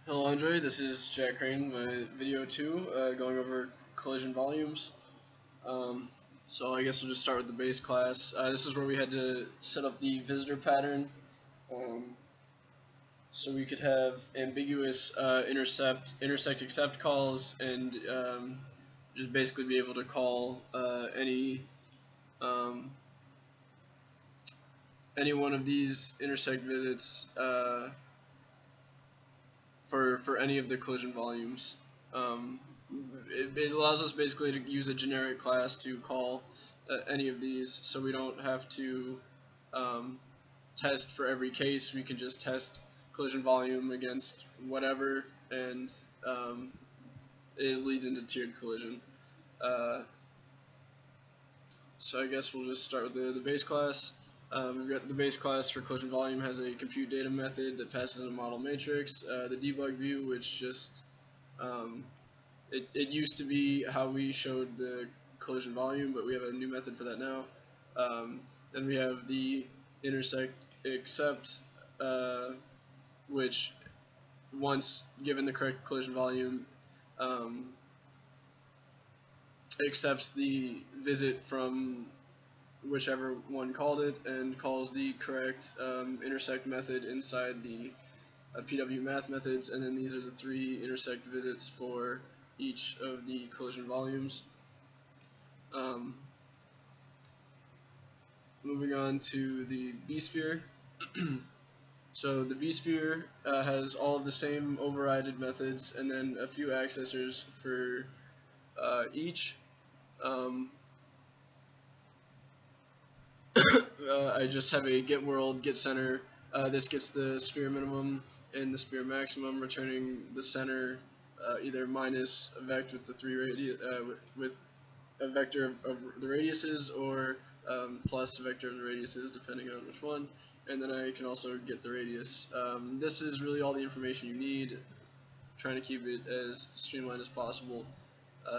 Hello Andre, this is Jack Crane, my video 2, going over collision volumes. Um, so I guess we'll just start with the base class. This is where we had to set up the visitor pattern, um, so we could have ambiguous intersect accept calls, and just basically be able to call um, any one of these intersect visits for any of the collision volumes. Um, it allows us basically to use a generic class to call any of these, so we don't have to um, test for every case. We can just test collision volume against whatever, and um, it leads into tiered collision. Uh, so I guess we'll just start with the base class. We've got the base class for collision volume has a compute data method that passes in a model matrix. The debug view, which just um, it used to be how we showed the collision volume, but we have a new method for that now. Then we have the intersect accept, which once given the correct collision volume, um, accepts the visit from whichever one called it and calls the correct intersect method inside the PW math methods, and then these are the three intersect visits for each of the collision volumes. Um, Moving on to the B-sphere. So the B-sphere has all of the same overrided methods and then a few accessors for each. Um, I just have a get world, get center. This gets the sphere minimum and the sphere maximum, returning the center either minus a vector with the with a vector of the radiuses, or plus a vector of the radiuses, depending on which one. And then I can also get the radius. This is really all the information you need, trying to keep it as streamlined as possible.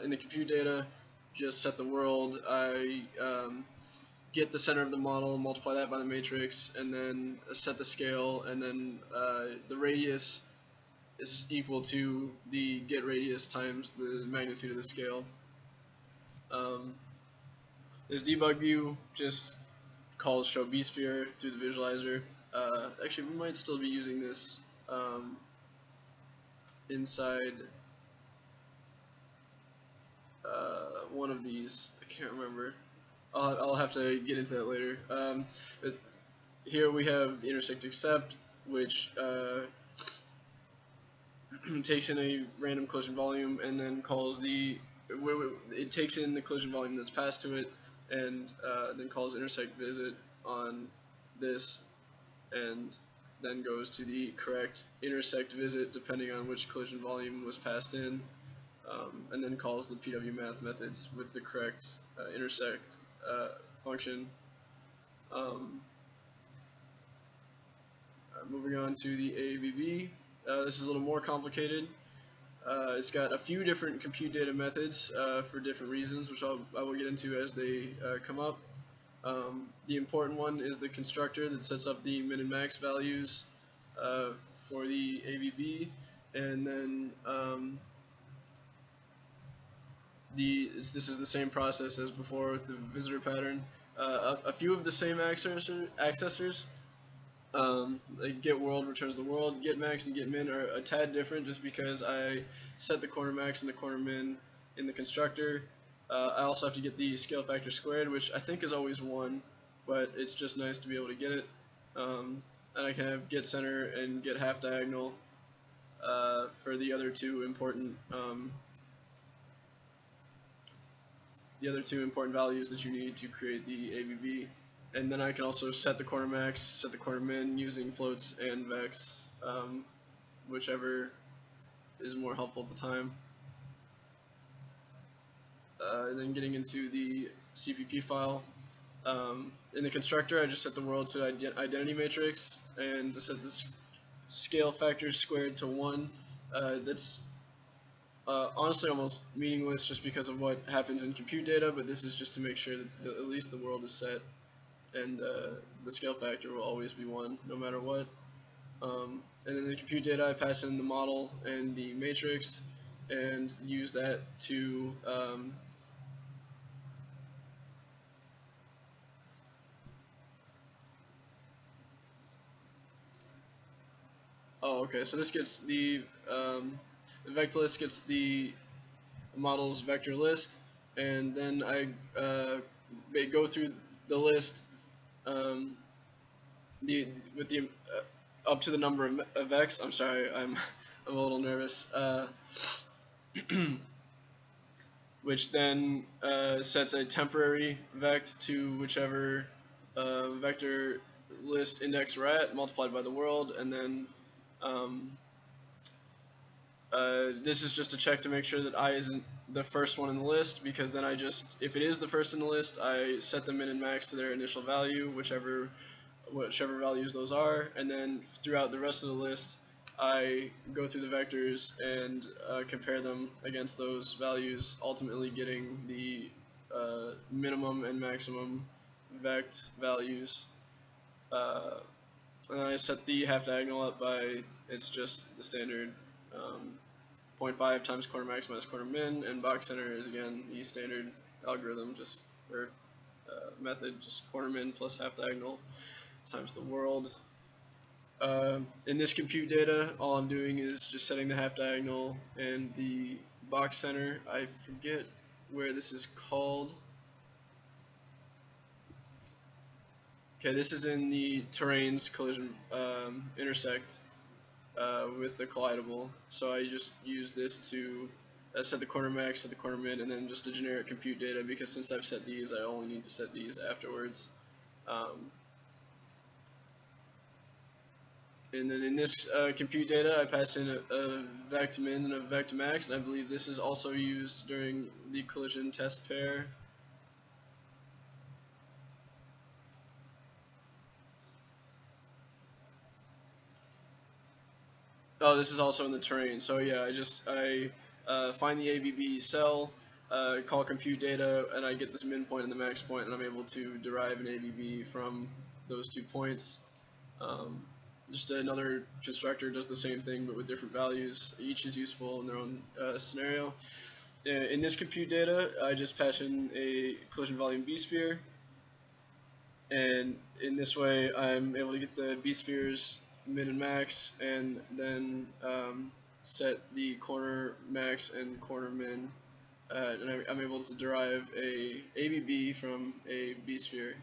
In the compute data, just set the world. I get the center of the model, multiply that by the matrix, and then set the scale, and then the radius is equal to the get radius times the magnitude of the scale. This debug view just calls show B-sphere through the visualizer. Actually, we might still be using this inside one of these. I can't remember. I'll have to get into that later. But here we have the intersect accept, which takes in a random collision volume and then calls it takes in the collision volume that's passed to it, and then calls intersect visit on this, and then goes to the correct intersect visit depending on which collision volume was passed in, and then calls the PW math methods with the correct intersect function. Moving on to the AAVB. This is a little more complicated. It's got a few different compute data methods for different reasons, which I will get into as they come up. The important one is the constructor that sets up the min and max values for the AVB, and then this is the same process as before with the visitor pattern. A few of the same accessors. Like get world returns the world, get max and get min are a tad different just because I set the corner max and the corner min in the constructor. I also have to get the scale factor squared, which I think is always 1, but it's just nice to be able to get it. And I can have get center and get half diagonal for the other two important values that you need to create the AVB. And then I can also set the corner max, set the corner min using floats and vex, whichever is more helpful at the time. And then getting into the CPP file. In the constructor, I just set the world to identity matrix and to set the scale factor squared to 1. That's honestly almost meaningless just because of what happens in compute data, but this is just to make sure that at least the world is set, and the scale factor will always be 1 no matter what. And then the compute data, I pass in the model and the matrix, and use that to oh, okay. So this gets the vector list gets the model's vector list, and then I go through the list um, the with the up to the number of x. I'm sorry, I'm I'm a little nervous. Which then sets a temporary vect to whichever vector list index we're at, multiplied by the world, and then um, this is just a check to make sure that I isn't the first one in the list, because then if it is the first in the list, I set the min and max to their initial value, whichever values those are, and then throughout the rest of the list, I go through the vectors and compare them against those values, ultimately getting the minimum and maximum vect values. And then I set the half diagonal up by, it's just the standard 0.5 times quarter max minus quarter min, and box center is again the standard algorithm, or method, just quarter min plus half diagonal times the world. In this compute data, all I'm doing is just setting the half diagonal and the box center. I forget where this is called. Okay, this is in the terrains collision intersect with the collidable. So I just use this to set the corner max, set the corner min, and then just a generic compute data, because since I've set these, I only need to set these afterwards. And then in this compute data, I pass in a vect min and a vect max, and I believe this is also used during the collision test pair. Oh, this is also in the terrain. So yeah, I find the ABB cell, call compute data, and I get this min point and the max point, and I'm able to derive an ABB from those 2 points. Just another constructor does the same thing but with different values. Each is useful in their own scenario. In this compute data, I just pass in a collision volume B-sphere, and in this way I'm able to get the B-spheres min and max, and then set the corner max and corner min, and I'm able to derive a ABB from a B-sphere.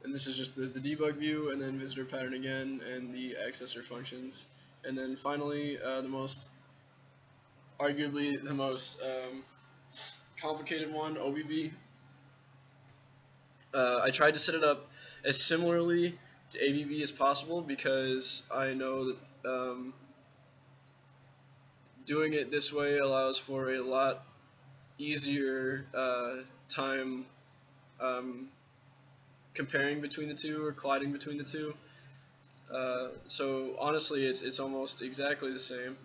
And this is just the debug view, and then visitor pattern again, and the accessor functions. And then finally, arguably the most complicated one, OBB. I tried to set it up as similarly to ABB as possible, because I know that doing it this way allows for a lot easier time comparing between the two, or colliding between the two. So honestly, it's almost exactly the same.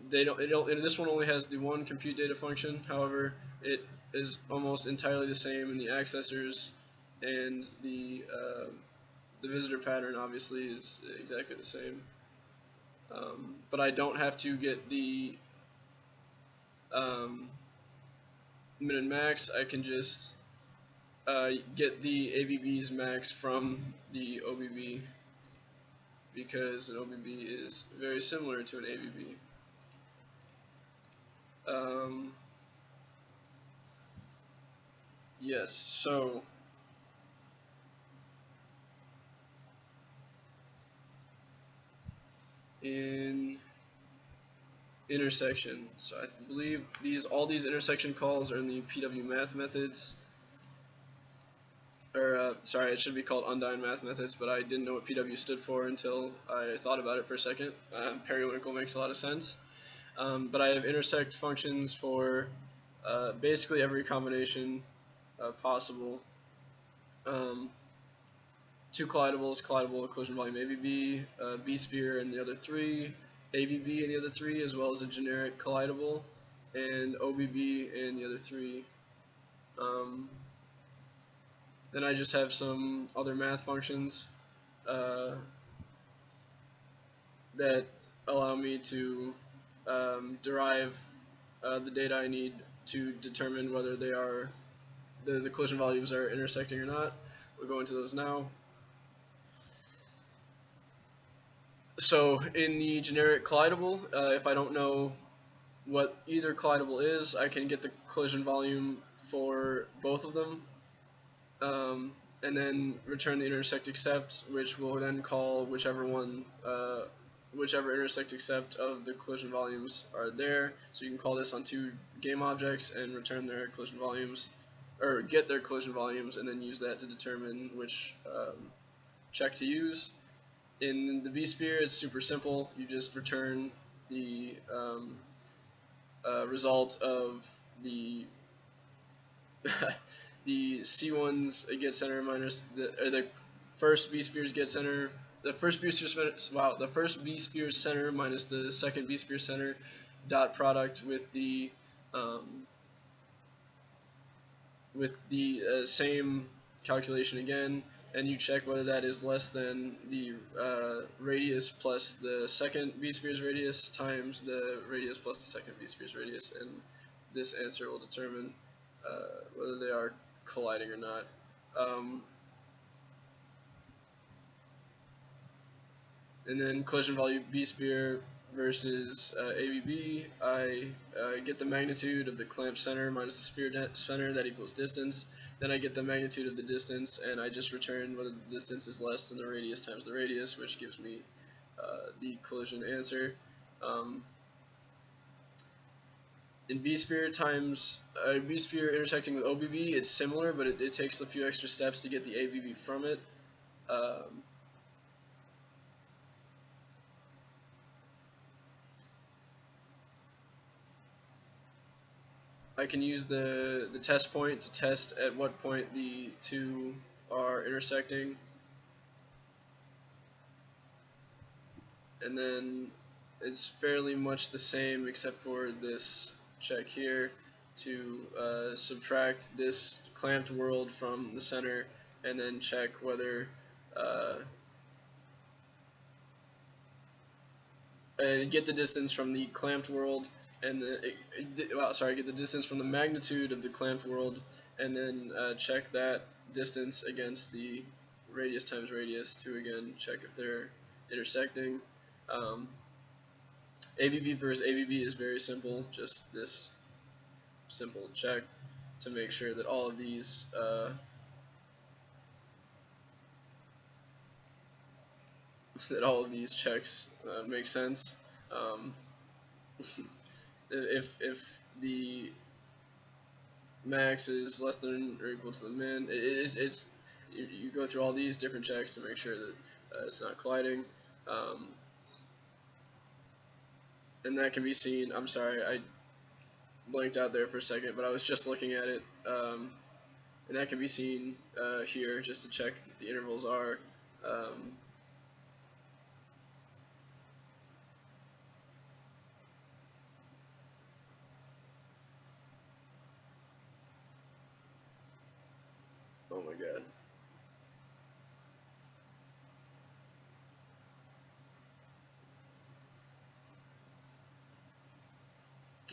This one only has the one compute data function. However, it is almost entirely the same in the accessors, and the visitor pattern obviously is exactly the same. But I don't have to get the min and max. I can just get the ABB's max from the OBB, because an OBB is very similar to an ABB. Yes, so in intersection, so I believe all these intersection calls are in the PW math methods. Or sorry, it should be called undyne math methods, but I didn't know what PW stood for until I thought about it for a second. Periwinkle makes a lot of sense. But I have intersect functions for basically every combination possible. 2 collidables, collidable, collision volume ABB, B-sphere and the other 3, ABB and the other 3, as well as a generic collidable, and OBB and the other 3. Then I just have some other math functions uh, that allow me to derive the data I need to determine whether they are the collision values are intersecting or not. We'll go into those now. So in the generic collidable, if I don't know what either collidable is, I can get the collision volume for both of them, and then return the intersect except, which will then call whichever one, whichever intersect except of the collision volumes are there. So you can call this on two game objects and return their collision volumes, or get their collision volumes, and then use that to determine which check to use. In the vSphere, it's super simple. You just return the result of the the C1's get center minus the first vSphere's get center, the first vSphere center minus the second vSphere center dot product um, with the same calculation again, and you check whether that is less than the radius plus the second vSphere's radius times the radius plus the second vSphere's radius, and this answer will determine whether they are colliding or not. And then collision value vSphere versus ABB, I get the magnitude of the clamp center minus the sphere center, that equals distance. Then I get the magnitude of the distance, and I just return whether the distance is less than the radius times the radius, which gives me the collision answer. In vSphere times vSphere intersecting with OBB, it's similar, but it takes a few extra steps to get the ABB from it. I can use the test point to test at what point the two are intersecting, and then it's fairly much the same except for this check here to subtract this clamped world from the center, and then check whether get the distance from the clamped world, and get the distance from the magnitude of the clamped world, and then check that distance against the radius times radius to again check if they're intersecting. ABB versus ABB is very simple, just this simple check to make sure that all of these checks make sense. If the max is less than or equal to the min, you go through all these different checks to make sure that it's not colliding, and that can be seen. I'm sorry, I blanked out there for a second, but I was just looking at it, and that can be seen here just to check that the intervals are oh my god.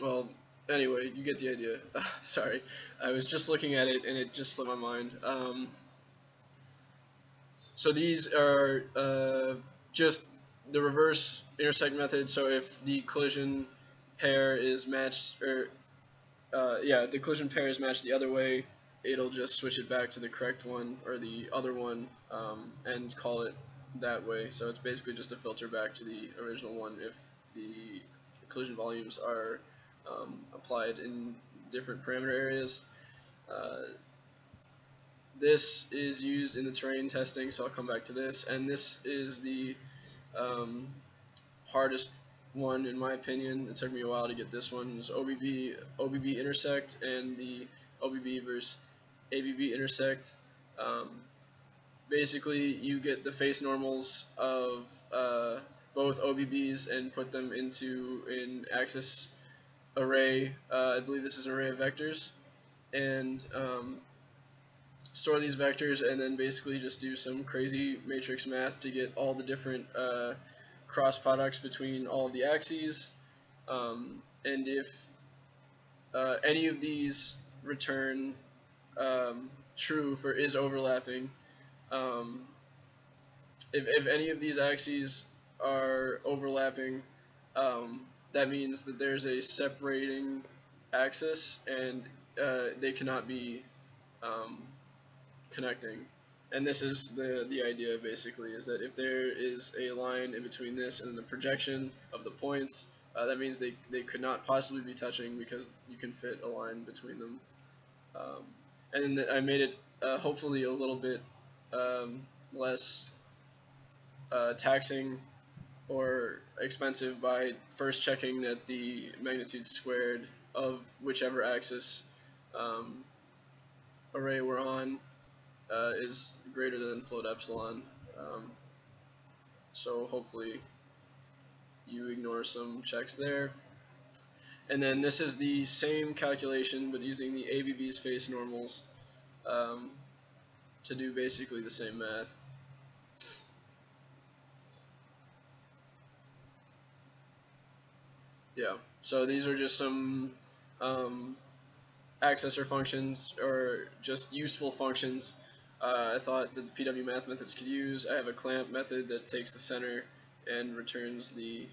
Well, anyway, you get the idea. Sorry, I was just looking at it and it just slipped my mind. So these are just the reverse intersect method. So if the collision pair is matched, or the collision pair is matched the other way, it'll just switch it back to the correct one or the other one, and call it that way. So it's basically just a filter back to the original one if the collision volumes are applied in different parameter areas. This is used in the terrain testing, so I'll come back to this. And this is the hardest one in my opinion. It took me a while to get this one. It's OBB intersect and the OBB versus ABB intersect. Basically, you get the face normals of both OBBs and put them into an axis array. I believe this is an array of vectors, and store these vectors and then basically just do some crazy matrix math to get all the different cross products between all of the axes. And if any of these return true for is overlapping, um, if any of these axes are overlapping, that means that there's a separating axis and they cannot be connecting. And this is the idea basically, is that if there is a line in between this and the projection of the points, that means they could not possibly be touching because you can fit a line between them. And then I made it hopefully a little bit less taxing or expensive by first checking that the magnitude squared of whichever axis array we're on is greater than float epsilon. So hopefully you ignore some checks there. And then this is the same calculation but using the ABB's face normals to do basically the same math. Yeah, so these are just some accessor functions or just useful functions I thought that the PW math methods could use. I have a clamp method that takes the center and returns the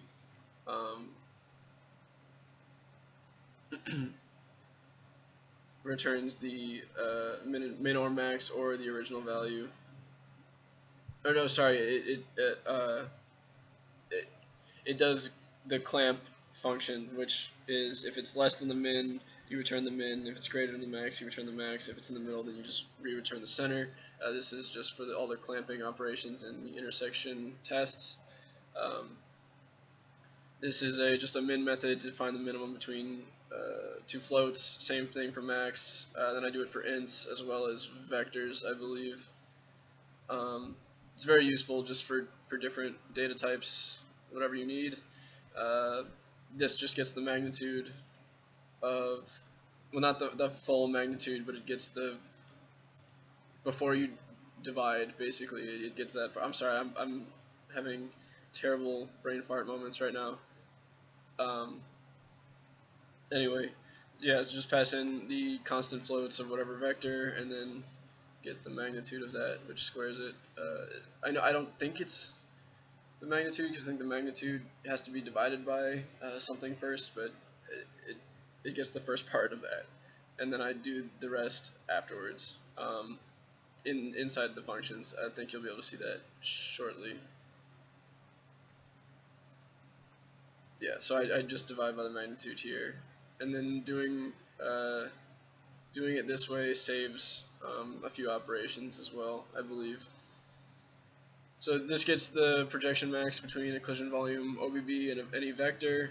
min or max or the original value. Oh no, sorry, it does the clamp function, which is if it's less than the min, you return the min. If it's greater than the max, you return the max. If it's in the middle, then you just re-return the center. This is just for all the clamping operations and the intersection tests. This is just a min method to find the minimum between two floats. Same thing for max. Then I do it for ints as well as vectors, I believe. It's very useful just for different data types, whatever you need. This just gets the magnitude of, well, not the full magnitude, but it gets the, before you divide, basically, it gets that. I'm sorry, I'm having terrible brain fart moments right now. Anyway, yeah, just pass in the constant floats of whatever vector, and then get the magnitude of that, which squares it. I don't think it's the magnitude, because I think the magnitude has to be divided by something first, but it gets the first part of that, and then I do the rest afterwards inside the functions. I think you'll be able to see that shortly. Yeah, so I just divide by the magnitude here, and then doing it this way saves a few operations as well, I believe. So this gets the projection max between a collision volume OBB and any vector.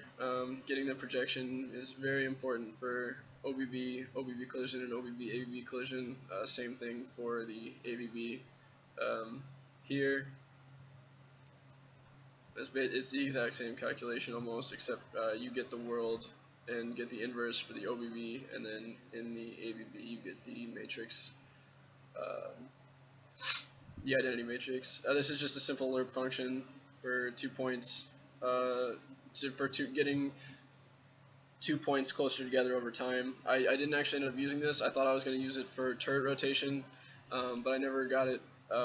Getting the projection is very important for OBB collision, and OBB ABB collision. Same thing for the ABB here. It's the exact same calculation almost, except you get the world and get the inverse for the OBB, and then in the ABB you get the matrix, the identity matrix. This is just a simple lerp function for 2 points, getting 2 points closer together over time. I didn't actually end up using this. I thought I was going to use it for turret rotation, but I never got it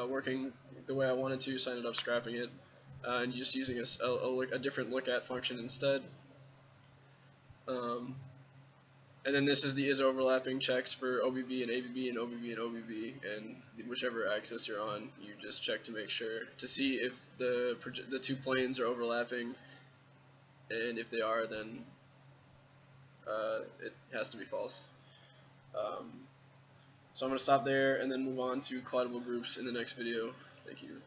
working the way I wanted to, so I ended up scrapping it and just using a different look at function instead. And then this is the is overlapping checks for OBB and ABB and OBB and OBB, and whichever axis you're on, you just check to make sure, to see if the two planes are overlapping, and if they are, then it has to be false. So I'm going to stop there and then move on to collidable groups in the next video. Thank you.